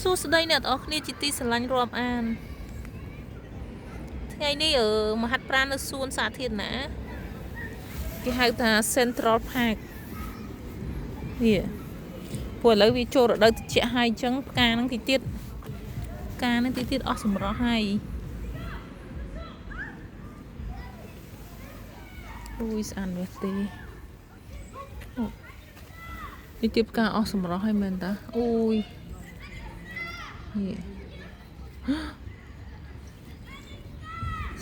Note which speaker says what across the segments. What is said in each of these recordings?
Speaker 1: សួស្តីអ្នកទាំងអស់គ្នាជាទីស្រឡាញ់រាប់អានថ្ងៃនេះមហាត់ប្រាណនៅសួនសាធារណៈគេហៅថា Central Park នេះព្រោះឥឡូវវាចូលរដូវត្រជាក់ហើយអញ្ចឹងផ្កាហ្នឹងទីទៀតអស់សម្រស់ហើយអូយស្អាតណាស់ទេទីទៀតផ្កាអស់សម្រស់ហើយមែនតាអូយនេះ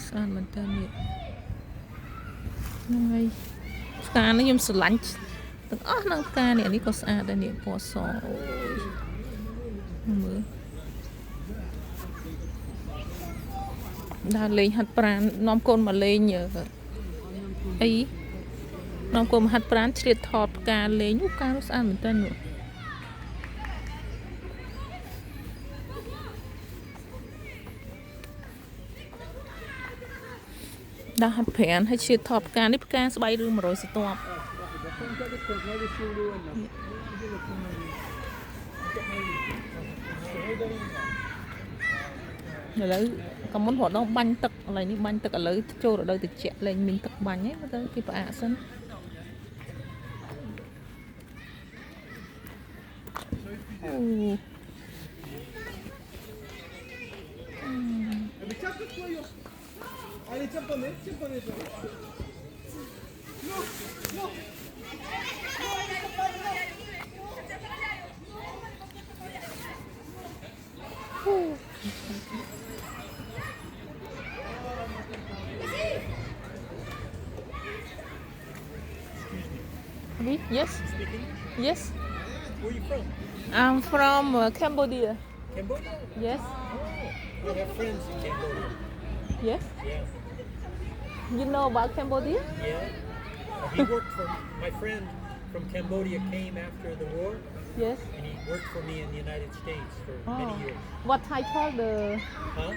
Speaker 1: ស្អាតមែនតើនេះហ្នឹងហើយផ្កានេះខ្ញុំស្រឡាញ់ទាំងអស់ហ្នឹងផ្កានេះនេះក៏ស្អាតដែរនេះពណ៌សអូយមើលដើរលេងហាត់ប្រាណនាំកូនមកលេងអីនាំកូនមកហាត់ប្រាណឆ្លៀតថតផ្កាលេងអូផ្កានោះស្អាតមែនតើនោះដើរហាត់ប្រាណហើយឆ្លៀតថតផ្កានេះផ្កាស្បៃរឿង100ស្រទាប់ឥឡូវក៏មុនរត់ដល់បាញ់ទឹកឥឡូវនេះបាញ់ទឹកឥឡូវចូលរដូវត្រជាក់លែងមានទឹកបាញ់ហ្នឹងមើលទៅគេផ្អាកសិនអូ
Speaker 2: Allez, tiens pas net. Non.
Speaker 1: Yes.
Speaker 2: Speaking?
Speaker 1: Yes.
Speaker 2: Where are you from?
Speaker 1: I'm from Cambodia.
Speaker 2: Cambodia?
Speaker 1: Yes.
Speaker 2: Oh, I have friends in Cambodia.
Speaker 1: Yes.
Speaker 2: Yeah.
Speaker 1: You know about Cambodia?
Speaker 2: Yeah. He worked for my friend from Cambodia came after the war,
Speaker 1: Yes.
Speaker 2: and he worked for me in the United States for many years.
Speaker 1: What title
Speaker 2: Huh?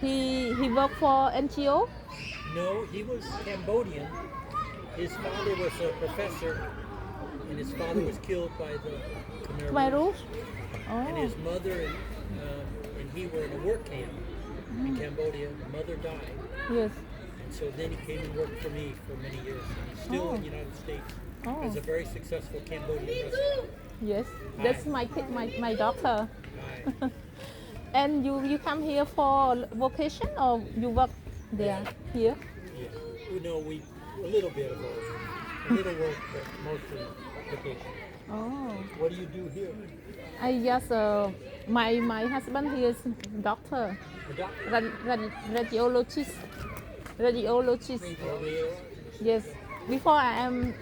Speaker 1: he worked for NGO?
Speaker 2: No, he was Cambodian. His father was a professor, and his father was killed by the Khmer
Speaker 1: My
Speaker 2: Rouge.
Speaker 1: roof?
Speaker 2: And his mother and he were in a work camp in Cambodia. The mother died.
Speaker 1: Yes.
Speaker 2: And so then he came and worked for me for many years. And he's still in the United States as a very successful Cambodian wrestler.
Speaker 1: Yes. That's my kid, my daughter.
Speaker 2: Hi.
Speaker 1: And you come here for vacation or you work there here?
Speaker 2: Yeah. Well, no, a little bit of both. A little work, but mostly vacation.
Speaker 1: Oh.
Speaker 2: What do you do here?
Speaker 1: I just my husband he is doctor,
Speaker 2: A doctor?
Speaker 1: radiologist. Radiologist.
Speaker 2: Oh, really?
Speaker 1: Yes. Before I am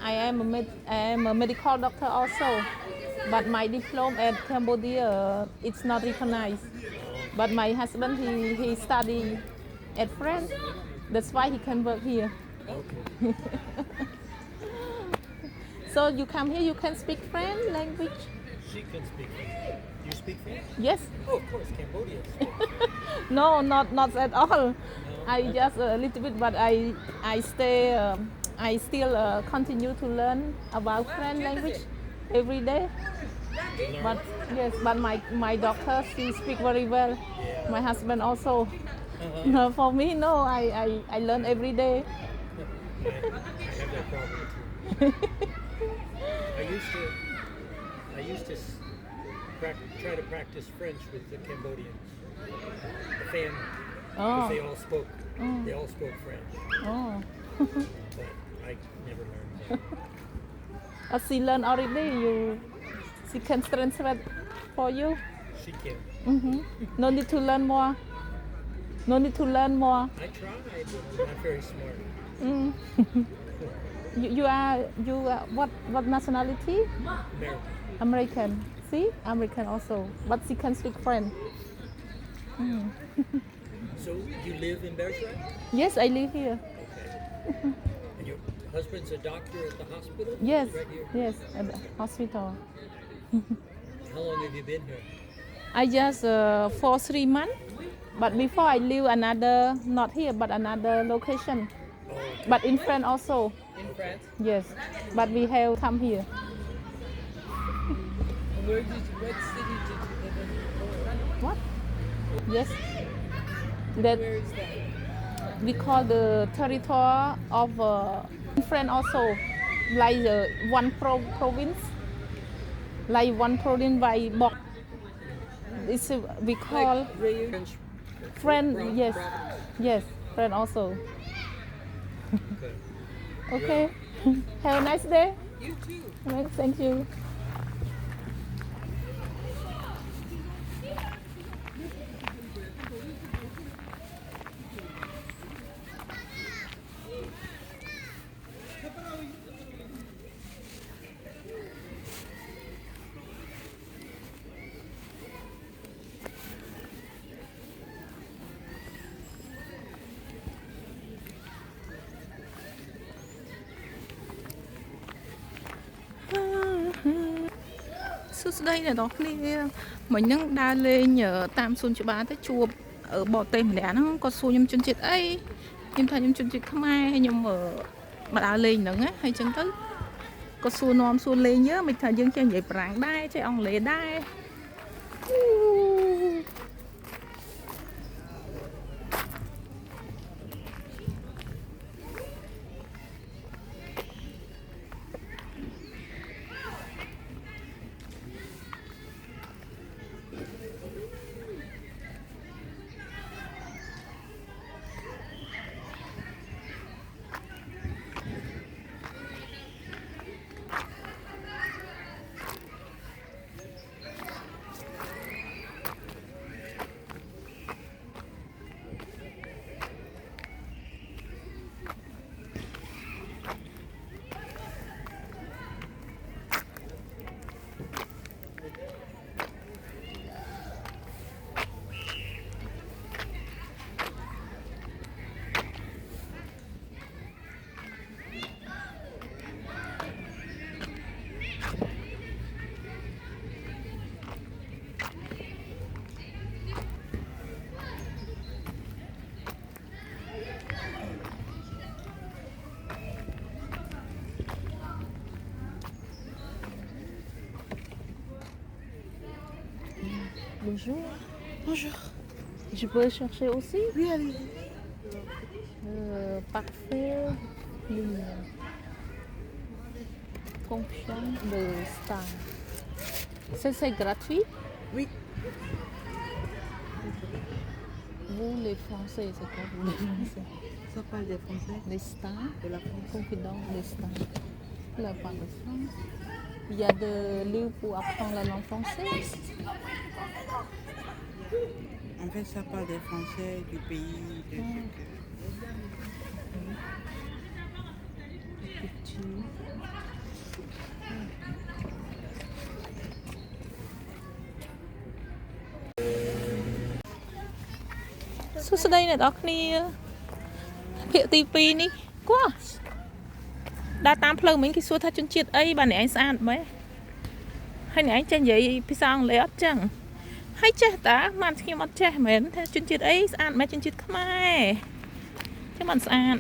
Speaker 1: a medical doctor also, but my diploma at Cambodia it's not recognized. But my husband he study at France. That's why he can work here.
Speaker 2: Okay.
Speaker 1: So you come here, you can speak French language.
Speaker 2: She can speak French. Do you speak French?
Speaker 1: Yes.
Speaker 2: Oh, of course, Cambodian.
Speaker 1: No, not at all. I just a little bit, but I stay. I still continue to learn about French language every day. But yes, but my doctor she speak very well. My husband also. No, for me, no. I learn every day.
Speaker 2: I have that problem too. I used to try to practice French with the Cambodians, the family, because they all spoke French,
Speaker 1: Oh.
Speaker 2: but I never learned that.
Speaker 1: As she learn already, she can translate for you.
Speaker 2: She can.
Speaker 1: No need to learn more. No need to learn more.
Speaker 2: I tried, but I'm not very smart.
Speaker 1: You are what nationality?
Speaker 2: American.
Speaker 1: American. See, American also, but she can speak French.
Speaker 2: So you live in Bergerac?
Speaker 1: Yes, I live here.
Speaker 2: Okay. And your husband's a doctor at the hospital?
Speaker 1: Yes,
Speaker 2: Right here?
Speaker 1: yes, at the hospital.
Speaker 2: How long have you been here?
Speaker 1: I just for 3 months, but before I live another, not here, but another location,
Speaker 2: Oh, okay.
Speaker 1: but in France also.
Speaker 2: In France?
Speaker 1: Yes, but we have come here.
Speaker 3: What city did you live in?
Speaker 1: What? Yes. That
Speaker 3: Where is that?
Speaker 1: we call the territory of friend also, like one province, like one province by box. It's we call
Speaker 3: Like Rayu?
Speaker 2: French
Speaker 1: friend. Yes,
Speaker 2: province.
Speaker 1: yes, friend also.
Speaker 2: Okay.
Speaker 1: Okay. Have a nice day.
Speaker 3: You too.
Speaker 1: Right, thank you. Suốt đây là đó kia mình đang đa lên nhờ tam xuân cho ba tới chùa ở bò tây mình đá nó có xu nhâm chân chết ấy nhưng thay nhâm chân chết không ai hay nhâm ở mà đa lên nữa á hay chân tới có xu non xu lên nhớ mình thay dân chơi vậy prang đai chơi ông lệ đai Bonjour.
Speaker 3: Bonjour.
Speaker 1: Je peux chercher aussi
Speaker 3: Oui, allez.
Speaker 1: parfait fonction de star. C'est gratuit.
Speaker 3: Oui.
Speaker 1: Vous les Français, c'est quoi vous les Français?
Speaker 3: Ça parle des Français.
Speaker 1: Les stars,
Speaker 3: De la France.
Speaker 1: confident des stars. La part de France. Il y a des livres pour apprendre la langue française.
Speaker 3: En fait, ça parle des Français, du pays, de
Speaker 1: Culture. Suốt đây này đó kiaភាគទី2នេះគាត់ដើរតាមផ្លូវមិញគេសួរថាជនជាតិអីបាទអ្នកឯងស្អាតមែនហើយអ្នកឯងចេះនិយាយភាសាអង់គ្លេសអត់ចឹងហើយចេះតាបានខ្ញុំអត់ចេះមែនថាជនជាតិអីស្អាតមែនជនជាតិខ្មែរចឹងបានស្អាត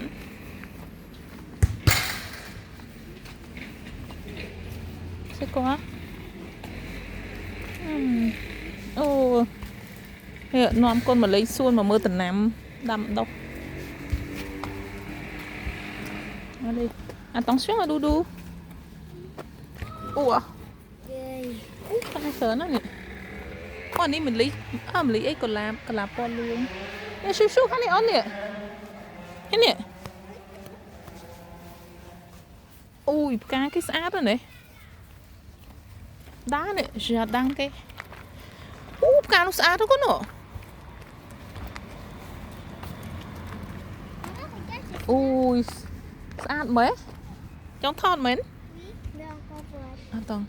Speaker 1: ស្គាល់អូនាំកូនមកលេងសួនមកមើលដំណាំដាំដុះ Allez, attention à Doudou. Ủa. Con hay sớn á nè. Con đi mình lấy ấy còn làm con luôn. Nè xíu xíu hắn này ổn nè. Thế nè. Ui, cái sát rồi nè. Đá nè, giờ đăng cái. Cá nó sát đó con nè. Ui. Sát mấy? Trong thon mấy? Không.